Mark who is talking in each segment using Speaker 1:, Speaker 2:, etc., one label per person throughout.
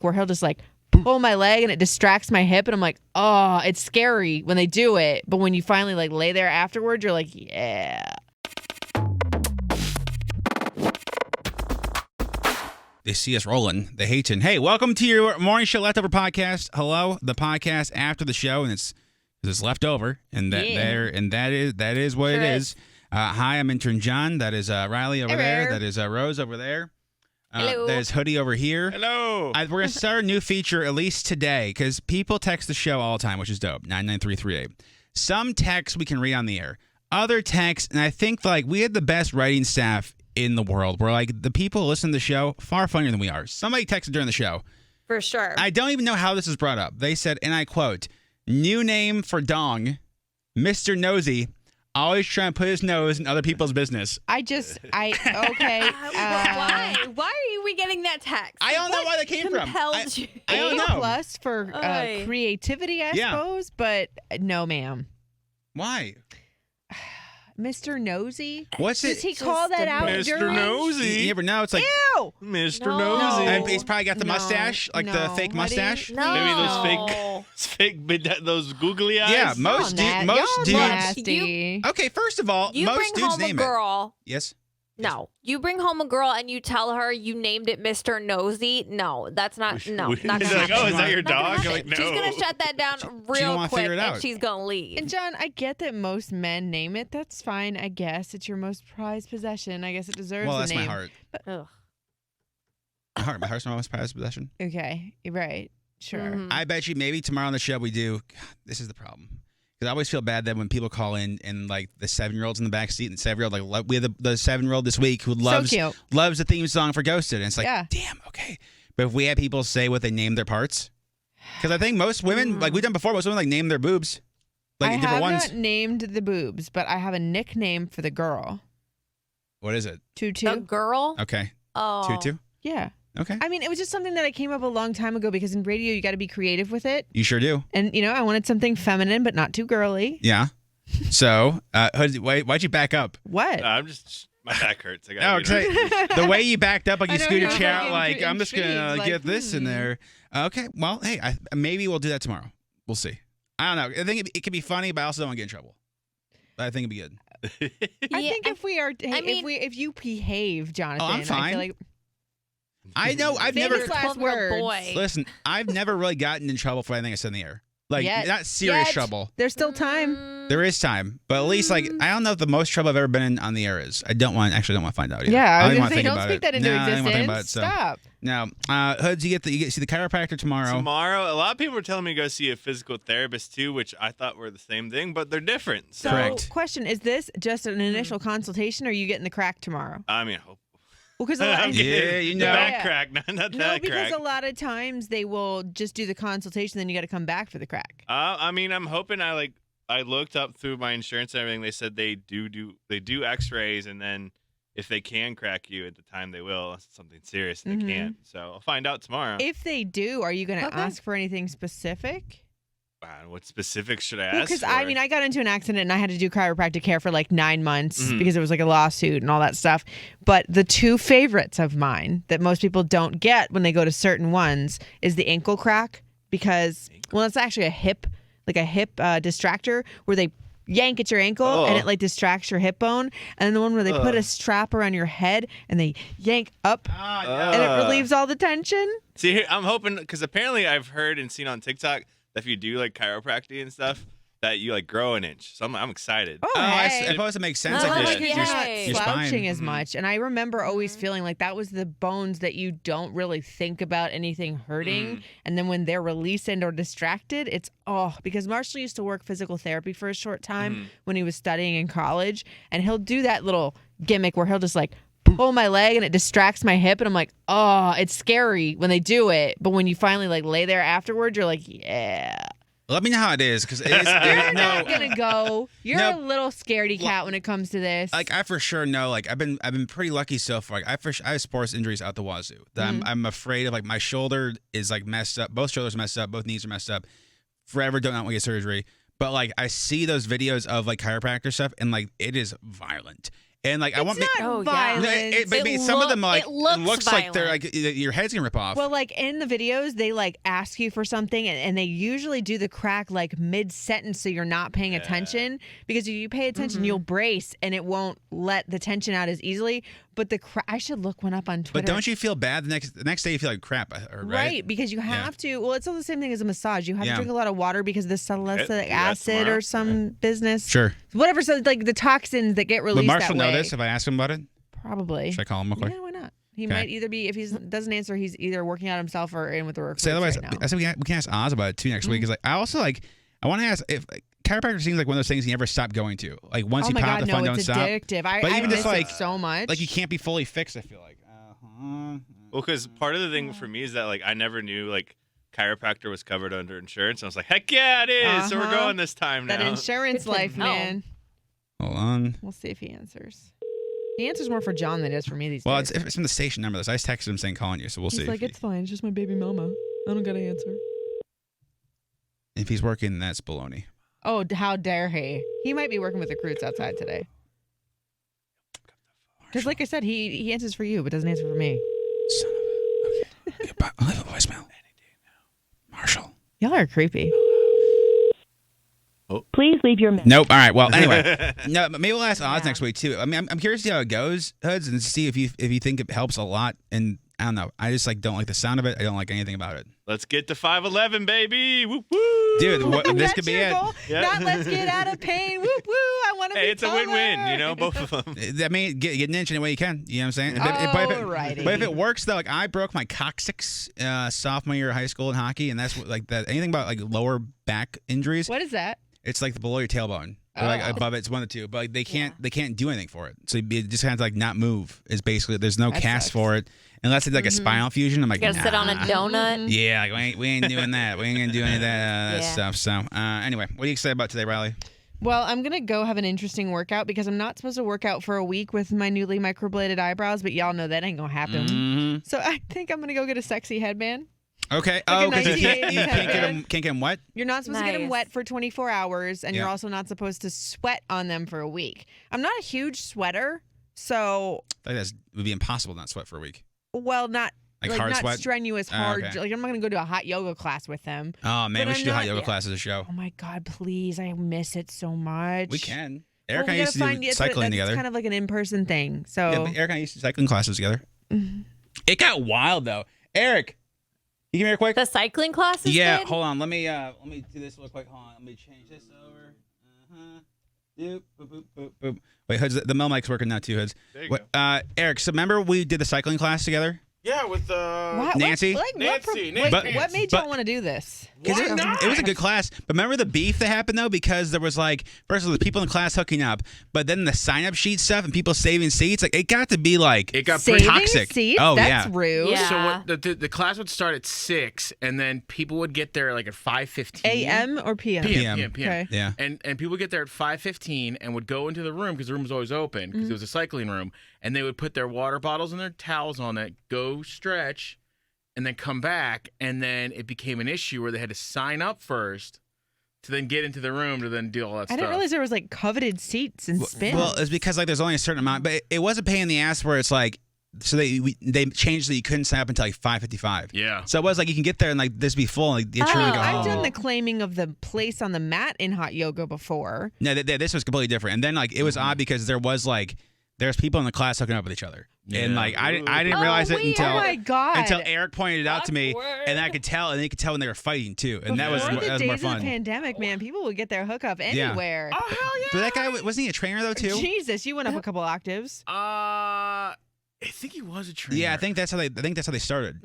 Speaker 1: where he'll just like pull my leg and it distracts my hip and I'm like, oh, it's scary when they do it. But when you finally like lay there afterwards, you're like, yeah.
Speaker 2: They see us rolling. They hate it. Hey, welcome to your morning show leftover podcast. Hello, the podcast after the show, and it's leftover, and that is what it is. Hi, I'm Intern John. That is Riley over there. That is Rose over there.
Speaker 1: Hello.
Speaker 2: There's Hoodie over here.
Speaker 3: Hello.
Speaker 2: We're going to start a new feature at least today because people text the show all the time, which is dope. 99338. Some texts we can read on the air. Other texts, and I think like we have the best writing staff in the world. We're like the people who listen to the show far funnier than we are. Somebody texted during the show.
Speaker 4: For sure.
Speaker 2: I don't even know how this is brought up. They said, and I quote, "New name for dong, Mr. Nosy. Always trying to put his nose in other people's business."
Speaker 1: Okay.
Speaker 4: Why? Why are we getting that text?
Speaker 2: I don't know why that came from.
Speaker 4: You?
Speaker 2: I don't know.
Speaker 1: Plus for creativity, I suppose, but no, ma'am.
Speaker 2: Why?
Speaker 1: Mr. Nosy?
Speaker 2: What's it?
Speaker 1: Does he call that out
Speaker 3: Mr.
Speaker 1: during?
Speaker 3: Nosy.
Speaker 2: You never know. It's like,
Speaker 1: Ew!
Speaker 3: Mr.
Speaker 4: No.
Speaker 3: Nosy.
Speaker 2: and he's probably got the mustache, like the fake mustache.
Speaker 4: No.
Speaker 3: Maybe those fake, those googly eyes.
Speaker 2: Yeah, most dudes.
Speaker 1: Nasty.
Speaker 2: Okay, first of all,
Speaker 4: You
Speaker 2: most
Speaker 4: bring
Speaker 2: dudes
Speaker 4: home a
Speaker 2: name
Speaker 4: girl.
Speaker 2: it. Yes.
Speaker 4: No. You bring home a girl and you tell her you named it Mr. Nosy. No, that's not. No, not gonna
Speaker 3: He's like,
Speaker 4: happen.
Speaker 3: oh, is that your
Speaker 4: Not gonna
Speaker 3: dog? You're
Speaker 4: happen.
Speaker 3: like, no.
Speaker 4: She's gonna shut that down real
Speaker 2: wanna
Speaker 4: quick
Speaker 2: figure it out.
Speaker 4: and she's gonna leave.
Speaker 1: And John, I get that most men name it. That's fine, I guess. It's your most prized possession. I guess it deserves
Speaker 2: Well,
Speaker 1: a
Speaker 2: that's
Speaker 1: name.
Speaker 2: my heart.
Speaker 4: Ugh.
Speaker 2: My heart's my most prized possession.
Speaker 1: Okay, right. Sure.
Speaker 4: Mhm.
Speaker 2: I bet you maybe tomorrow on the show we do. God, this is the problem. Because I always feel bad that when people call in and like the 7-year-old's in the back seat and the 7-year-old, like we have the 7-year-old this week who loves the theme song for Ghosted. And it's like, damn, okay. But if we have people say what they name their parts, because I think most women, like we've done before, most women like name their boobs. Like
Speaker 1: I
Speaker 2: different
Speaker 1: have
Speaker 2: ones.
Speaker 1: not named the boobs, but I have a nickname for the girl.
Speaker 2: What is it?
Speaker 1: Tutu.
Speaker 4: The girl?
Speaker 2: Okay.
Speaker 4: Oh.
Speaker 2: Tutu?
Speaker 1: Yeah.
Speaker 2: Okay.
Speaker 1: I mean, it was just something that I came up a long time ago because in radio you got to be creative with it.
Speaker 2: You sure do.
Speaker 1: And, I wanted something feminine but not too girly.
Speaker 2: Yeah. So, why'd you back up?
Speaker 1: What?
Speaker 3: I'm just, my back hurts. I
Speaker 2: No,
Speaker 3: gotta
Speaker 2: the way you backed up, like
Speaker 1: I
Speaker 2: you
Speaker 1: know,
Speaker 2: scooted
Speaker 1: you're
Speaker 2: your chair
Speaker 1: like
Speaker 2: out, like I'm just gonna
Speaker 1: intrigued,
Speaker 2: get
Speaker 1: like,
Speaker 2: this in there. Okay, well, hey, maybe we'll do that tomorrow. We'll see. I don't know. I think it could be funny, but I also don't want to get in trouble. But I think it'd be good.
Speaker 1: I think if we are,
Speaker 4: I mean-
Speaker 1: if you behave, Jonathan,
Speaker 2: I'm fine.
Speaker 1: I feel like
Speaker 2: I know. I've never.
Speaker 1: famous last words.
Speaker 4: Boy.
Speaker 2: Listen, I've never really gotten in trouble for anything I said in the air. Like
Speaker 1: Yet.
Speaker 2: not serious
Speaker 1: Yet.
Speaker 2: trouble.
Speaker 1: There's still time.
Speaker 2: There is time, but at least like I don't know if the most trouble I've ever been in on the air is. I don't want to find out. Either.
Speaker 1: Yeah, I was
Speaker 2: don't
Speaker 1: gonna
Speaker 2: wanna
Speaker 1: say,
Speaker 2: think
Speaker 1: don't
Speaker 2: about
Speaker 1: speak
Speaker 2: it.
Speaker 1: that into
Speaker 2: No, I don't wanna think about
Speaker 1: existence.
Speaker 2: it, so.
Speaker 1: Stop.
Speaker 2: Now, Hoods, you see the chiropractor tomorrow.
Speaker 3: Tomorrow, a lot of people were telling me to go see a physical therapist too, which I thought were the same thing, but they're different. So,
Speaker 2: Correct.
Speaker 1: Question: is this just an initial consultation, or are you getting the crack tomorrow?
Speaker 3: I mean, I hope.
Speaker 1: Well, because
Speaker 2: Yeah, you know.
Speaker 3: The back
Speaker 1: Yeah.
Speaker 3: crack, not
Speaker 1: no,
Speaker 3: that
Speaker 1: because
Speaker 3: crack.
Speaker 1: a lot of times they will just do the consultation, then you got to come back for the crack.
Speaker 3: I mean, I'm hoping I looked up through my insurance and everything. They said they do X-rays, and then if they can crack you at the time, they will. Unless it's something serious, and they can't. So I'll find out tomorrow.
Speaker 1: If they do, are you going to
Speaker 4: Okay.
Speaker 1: ask for anything specific?
Speaker 3: Wow, what specifics should I
Speaker 1: Well,
Speaker 3: ask
Speaker 1: because
Speaker 3: for?
Speaker 1: I got into an accident and I had to do chiropractic care for like 9 months because it was like a lawsuit and all that stuff. But the two favorites of mine that most people don't get when they go to certain ones is the ankle crack because, well, it's actually a hip distractor where they yank at your ankle and it like distracts your hip bone. And then the one where they put a strap around your head and they yank up and it relieves all the tension.
Speaker 3: See, here, I'm hoping because apparently I've heard and seen on TikTok that if you do like chiropractic and stuff, that you like grow an inch. So I'm excited.
Speaker 1: Oh,
Speaker 2: I
Speaker 1: hey.
Speaker 2: suppose it makes sense.
Speaker 4: Oh,
Speaker 2: Like
Speaker 4: like
Speaker 2: your
Speaker 4: you're
Speaker 2: spine.
Speaker 1: slouching as much. And I remember always feeling like that was the bones that you don't really think about anything hurting. And then when they're released and or distracted, it's because Marshall used to work physical therapy for a short time when he was studying in college. And he'll do that little gimmick where he'll just like pull my leg and it distracts my hip. And I'm like, oh, it's scary when they do it. But when you finally like lay there afterwards, you're like, yeah.
Speaker 2: Let me know how it is, because
Speaker 1: You're not gonna go. You're a little scaredy cat when it comes to this.
Speaker 2: Like I for sure know. Like I've been pretty lucky so far. Like, I have sports injuries out the wazoo. That I'm afraid of. Like my shoulder is like messed up. Both shoulders are messed up. Both knees are messed up. Forever don't want to get surgery. But like I see those videos of like chiropractor stuff, and like it is violent. And like I want
Speaker 1: not violence.
Speaker 2: but some of them like
Speaker 4: it looks
Speaker 2: like they're
Speaker 4: violent.
Speaker 2: like your head's gonna rip off.
Speaker 1: Well, like in the videos, they like ask you for something, and they usually do the crack like mid sentence, so you're not paying attention. Because if you pay attention, you'll brace, and it won't let the tension out as easily. But I should look one up on Twitter.
Speaker 2: But don't you feel bad the next day? You feel like crap, right?
Speaker 1: Because you have to. Well, it's all the same thing as a massage. You have to
Speaker 2: Yeah.
Speaker 1: drink a lot of water because of the salicylic acid or some business.
Speaker 2: Sure.
Speaker 1: Whatever. So like the toxins that get released.
Speaker 2: Would Marshall
Speaker 1: that way.
Speaker 2: know this if I ask him about it?
Speaker 1: Probably.
Speaker 2: Should I call him real quick?
Speaker 1: Yeah, why not? He
Speaker 2: Okay.
Speaker 1: might either be, if he doesn't answer, he's either working out himself or in with the recruits
Speaker 2: So otherwise,
Speaker 1: right now.
Speaker 2: I said we can ask Oz about it too next week. Because like I also like I want to ask if chiropractor seems like one of those things you never stop going to. Like once you pop the fun, don't
Speaker 1: it's
Speaker 2: stop.
Speaker 1: addictive. I
Speaker 2: But even
Speaker 1: miss
Speaker 2: just like
Speaker 1: it so much.
Speaker 2: like you can't be fully fixed. I feel like.
Speaker 3: Well, because part of the thing for me is that like I never knew like chiropractor was covered under insurance. I was like, heck yeah, it is. So we're
Speaker 1: Uh-huh.
Speaker 3: going this time now.
Speaker 1: that insurance
Speaker 4: Good to
Speaker 1: life,
Speaker 4: know.
Speaker 1: man.
Speaker 2: Hold on.
Speaker 1: We'll see if he answers. He answers more for John than it is for me these
Speaker 2: Well,
Speaker 1: days.
Speaker 2: it's from the station number. So I just texted him saying calling you. So we'll see.
Speaker 1: He's like, it's fine. It's just my baby mama. I don't got to answer.
Speaker 2: If he's working, that's baloney.
Speaker 1: Oh, how dare he? He might be working with recruits outside today. Because like I said, he answers for you, but doesn't answer for me.
Speaker 2: Son of a. Okay. Goodbye. I'll leave a voicemail. Any day now. Marshall.
Speaker 1: Y'all are creepy.
Speaker 5: Please leave your message.
Speaker 2: Nope. All right. Well, anyway, no, but maybe we'll ask Oz next week too. I mean, I'm curious to see how it goes, Hoods, and see if you think it helps a lot. And I don't know. I just like don't like the sound of it. I don't like anything about it.
Speaker 3: Let's get to 5'11", baby. Woo woo.
Speaker 2: Dude, this
Speaker 1: That's
Speaker 2: could be
Speaker 1: your
Speaker 2: it.
Speaker 1: goal?
Speaker 3: Yeah.
Speaker 1: Not let's get out of pain. Whoop woo. I want to be
Speaker 3: Hey, it's a win-win. You know, both of them.
Speaker 2: I mean, get an inch any way you can. You know what I'm saying?
Speaker 1: Alrighty.
Speaker 2: But if it works though, like I broke my coccyx sophomore year of high school in hockey, and that's what, like that. Anything about like lower back injuries?
Speaker 1: What is that?
Speaker 2: It's like below your tailbone. Or like above it, it's one of the two. But like they can't do anything for it. So it just kind of like not move. Is basically there's no
Speaker 1: That
Speaker 2: cast
Speaker 1: sucks.
Speaker 2: for it unless it's like a spinal fusion. I'm like,
Speaker 4: You gotta sit on a donut.
Speaker 2: Yeah, like we ain't doing that. We ain't gonna do any of that
Speaker 4: Yeah.
Speaker 2: stuff. So anyway, what are you excited about today, Riley?
Speaker 1: Well, I'm going to go have an interesting workout because I'm not supposed to work out for a week with my newly microbladed eyebrows, but y'all know that ain't going to happen.
Speaker 2: Mm-hmm.
Speaker 1: So I think I'm going to go get a sexy headband.
Speaker 2: Okay.
Speaker 1: Like a
Speaker 2: Oh, because you
Speaker 1: 1980s
Speaker 2: can't get them wet.
Speaker 1: You're not supposed to get them
Speaker 4: Nice.
Speaker 1: wet for 24 hours, and you're
Speaker 2: Yeah.
Speaker 1: also not supposed to sweat on them for a week. I'm not a huge sweater, so,
Speaker 2: I think that would be impossible to not sweat for a week.
Speaker 1: well, not
Speaker 2: Like hard
Speaker 1: not
Speaker 2: sweat?
Speaker 1: strenuous,
Speaker 2: Oh,
Speaker 1: hard.
Speaker 2: okay.
Speaker 1: Like I'm not going to go to a hot yoga class with them.
Speaker 2: Oh man,
Speaker 1: But
Speaker 2: we
Speaker 1: I'm
Speaker 2: should do hot
Speaker 1: not-
Speaker 2: yoga
Speaker 1: yeah.
Speaker 2: classes as a show.
Speaker 1: Oh my God, please. I miss it so much.
Speaker 2: We can.
Speaker 1: Well,
Speaker 2: Eric
Speaker 1: we
Speaker 2: and I used
Speaker 1: gotta
Speaker 2: to
Speaker 1: find-
Speaker 2: do
Speaker 1: it's
Speaker 2: cycling together.
Speaker 1: It's kind of like an in-person thing. So
Speaker 2: Yeah, but Eric and I used to do cycling classes together. It got wild though. Eric, you come here quick.
Speaker 4: The cycling classes.
Speaker 2: Yeah,
Speaker 4: did?
Speaker 2: hold on. Let me do this real quick. Hold on. Let me change this over. Doop, boop, boop, boop, boop. Wait, Hoods, the Mel mic's working now too, Hoods.
Speaker 3: There you
Speaker 2: What,
Speaker 3: go.
Speaker 2: Remember so remember we did the cycling class together?
Speaker 6: Yeah, with
Speaker 1: What-
Speaker 2: Nancy?
Speaker 6: Nancy,
Speaker 1: Wait,
Speaker 2: But-
Speaker 1: what made
Speaker 2: but-
Speaker 1: y'all want to do this?
Speaker 2: Because
Speaker 6: Why not?
Speaker 2: it was a good class. But remember the beef that happened though? Because there was like first of all the people in the class hooking up, but then the sign up sheet stuff and people saving seats, like it got to be like
Speaker 6: It got
Speaker 1: Saving
Speaker 6: pretty
Speaker 2: toxic.
Speaker 1: seats?
Speaker 2: Oh,
Speaker 1: That's
Speaker 2: yeah.
Speaker 1: rude.
Speaker 4: Yeah.
Speaker 6: So what, the class would start at 6, and then people would get there like at 5:15
Speaker 1: AM or PM?
Speaker 2: PM.
Speaker 6: PM.
Speaker 1: Okay.
Speaker 2: Yeah.
Speaker 6: And people would get there at 5:15 and would go into the room because the room was always open because it was a cycling room, and they would put their water bottles and their towels on it, go stretch, and then come back, and then it became an issue where they had to sign up first to then get into the room to then do all that
Speaker 1: I
Speaker 6: stuff.
Speaker 1: didn't realize there was like coveted seats and spins.
Speaker 2: Well, it's because like there's only a certain amount, but it was a pain in the ass where it's like so they changed so you couldn't sign up until like 5:55.
Speaker 6: Yeah.
Speaker 2: So it was like you can get there and like this be full. Like you're trying to go.
Speaker 1: I've
Speaker 2: Oh.
Speaker 1: done the claiming of the place on the mat in hot yoga before.
Speaker 2: No, this was completely different. And then like it was odd because there's people in the class hooking up with each other, and
Speaker 6: Yeah.
Speaker 2: like I didn't realize it
Speaker 1: wait,
Speaker 2: until
Speaker 1: oh my God.
Speaker 2: until Eric pointed it out to me,
Speaker 4: Awkward.
Speaker 2: and I could tell, and they could tell when they were fighting too, and that was
Speaker 1: Before the
Speaker 2: more
Speaker 1: days of
Speaker 2: fun.
Speaker 1: the pandemic, man, people would get their hookup anywhere.
Speaker 6: Oh, hell yeah.
Speaker 2: But that guy wasn't he a trainer though too?
Speaker 1: Jesus, you went up a couple octaves.
Speaker 6: I think he was a trainer.
Speaker 2: Yeah, I think that's how they started.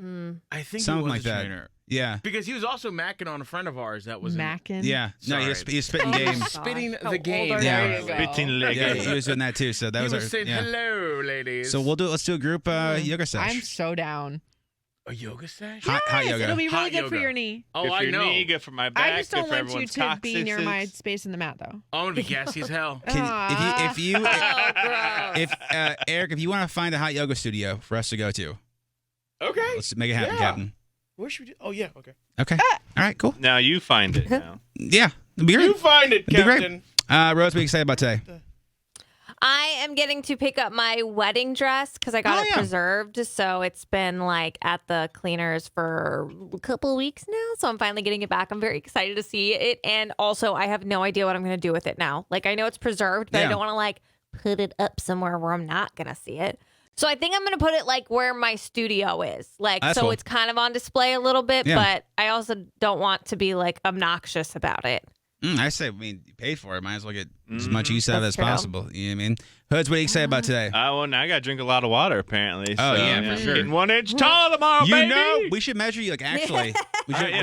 Speaker 6: I think
Speaker 2: Something
Speaker 6: he was
Speaker 2: like
Speaker 6: a
Speaker 2: that.
Speaker 6: trainer.
Speaker 2: Yeah.
Speaker 6: Because he was also macking on a friend of ours that was
Speaker 1: Mackin.
Speaker 2: Yeah. No, he was
Speaker 6: Sorry.
Speaker 2: spitting
Speaker 4: Oh,
Speaker 2: game.
Speaker 4: gosh.
Speaker 6: spitting
Speaker 4: How
Speaker 6: the
Speaker 4: old
Speaker 6: game.
Speaker 4: are
Speaker 2: Yeah.
Speaker 4: you?
Speaker 3: Spitting leg.
Speaker 2: Yeah, he was doing that too. So that
Speaker 6: He
Speaker 2: was
Speaker 6: was
Speaker 2: our,
Speaker 6: saying
Speaker 2: yeah.
Speaker 6: hello, ladies.
Speaker 2: So let's do a group yoga session.
Speaker 1: I'm so down.
Speaker 6: a yoga session.
Speaker 2: Hot
Speaker 1: Yes,
Speaker 2: yoga.
Speaker 1: it'll be really
Speaker 6: Hot
Speaker 1: good for
Speaker 6: yoga.
Speaker 1: your knee.
Speaker 6: Oh,
Speaker 3: Good for
Speaker 6: I
Speaker 3: your
Speaker 6: know.
Speaker 3: knee, good for my back,
Speaker 1: I just don't
Speaker 3: good for
Speaker 1: want you
Speaker 3: everyone's
Speaker 1: to be near my
Speaker 3: coccyxes.
Speaker 1: space in the mat, though.
Speaker 6: I'm gonna be gassy as hell.
Speaker 2: Can, if you
Speaker 4: Oh, gross.
Speaker 2: if Eric, if you want to find a hot yoga studio for us to go to,
Speaker 6: Okay.
Speaker 2: let's make it happen,
Speaker 6: Yeah.
Speaker 2: Captain.
Speaker 6: Where should we do? Oh yeah. Okay.
Speaker 2: Okay. All right. Cool.
Speaker 3: Now you find it now.
Speaker 2: Yeah. It'll be
Speaker 6: You
Speaker 2: great.
Speaker 6: find it,
Speaker 2: It'll be great.
Speaker 6: Captain.
Speaker 2: Rose, what are you excited about today?
Speaker 4: I am getting to pick up my wedding dress because I got it preserved. So it's been like at the cleaners for a couple weeks now. So I'm finally getting it back. I'm very excited to see it. And also, I have no idea what I'm going to do with it now. Like, I know it's preserved, but I don't want to like put it up somewhere where I'm not going to see it. So I think I'm going to put it like where my studio is. Like,
Speaker 2: That's
Speaker 4: so
Speaker 2: cool.
Speaker 4: it's kind of on display a little bit, but I also don't want to be like obnoxious about it.
Speaker 2: I say, you paid for it. Might as well get as much use out of it as possible. You know what I mean? Hoods, what are you excited about today?
Speaker 3: Well, now I got to drink a lot getting 1 inch tall tomorrow, baby.
Speaker 2: We should measure you, like, actually.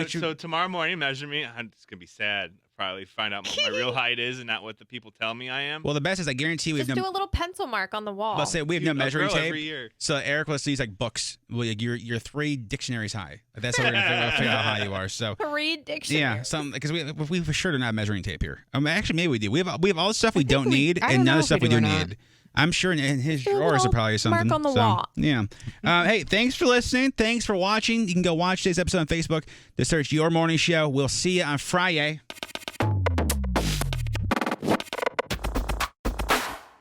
Speaker 3: So tomorrow morning, measure me. It's going to be sad. Probably find out what my real height is and not what the people tell me I am.
Speaker 2: Well, the best is I guarantee we have
Speaker 4: Just do a little pencil mark on the wall.
Speaker 2: Let's say we have no measuring tape.
Speaker 3: Every year.
Speaker 2: So Eric, let's use like books. Well, you're 3 dictionaries high. That's how we're gonna figure out how high you are. So
Speaker 4: 3 dictionaries.
Speaker 2: Yeah, because we for sure don't have measuring tape here. Actually, maybe we do. We have all the stuff we don't need
Speaker 1: I
Speaker 2: and
Speaker 1: don't
Speaker 2: none
Speaker 1: know
Speaker 2: of the stuff
Speaker 1: if
Speaker 2: we
Speaker 1: we
Speaker 2: do
Speaker 1: do or not.
Speaker 2: need. I'm sure in his drawers are probably something.
Speaker 4: Mark on the wall.
Speaker 2: Yeah. Hey, thanks for listening. Thanks for watching. You can go watch today's episode on Facebook. Just search Your Morning Show. We'll see you on Friday.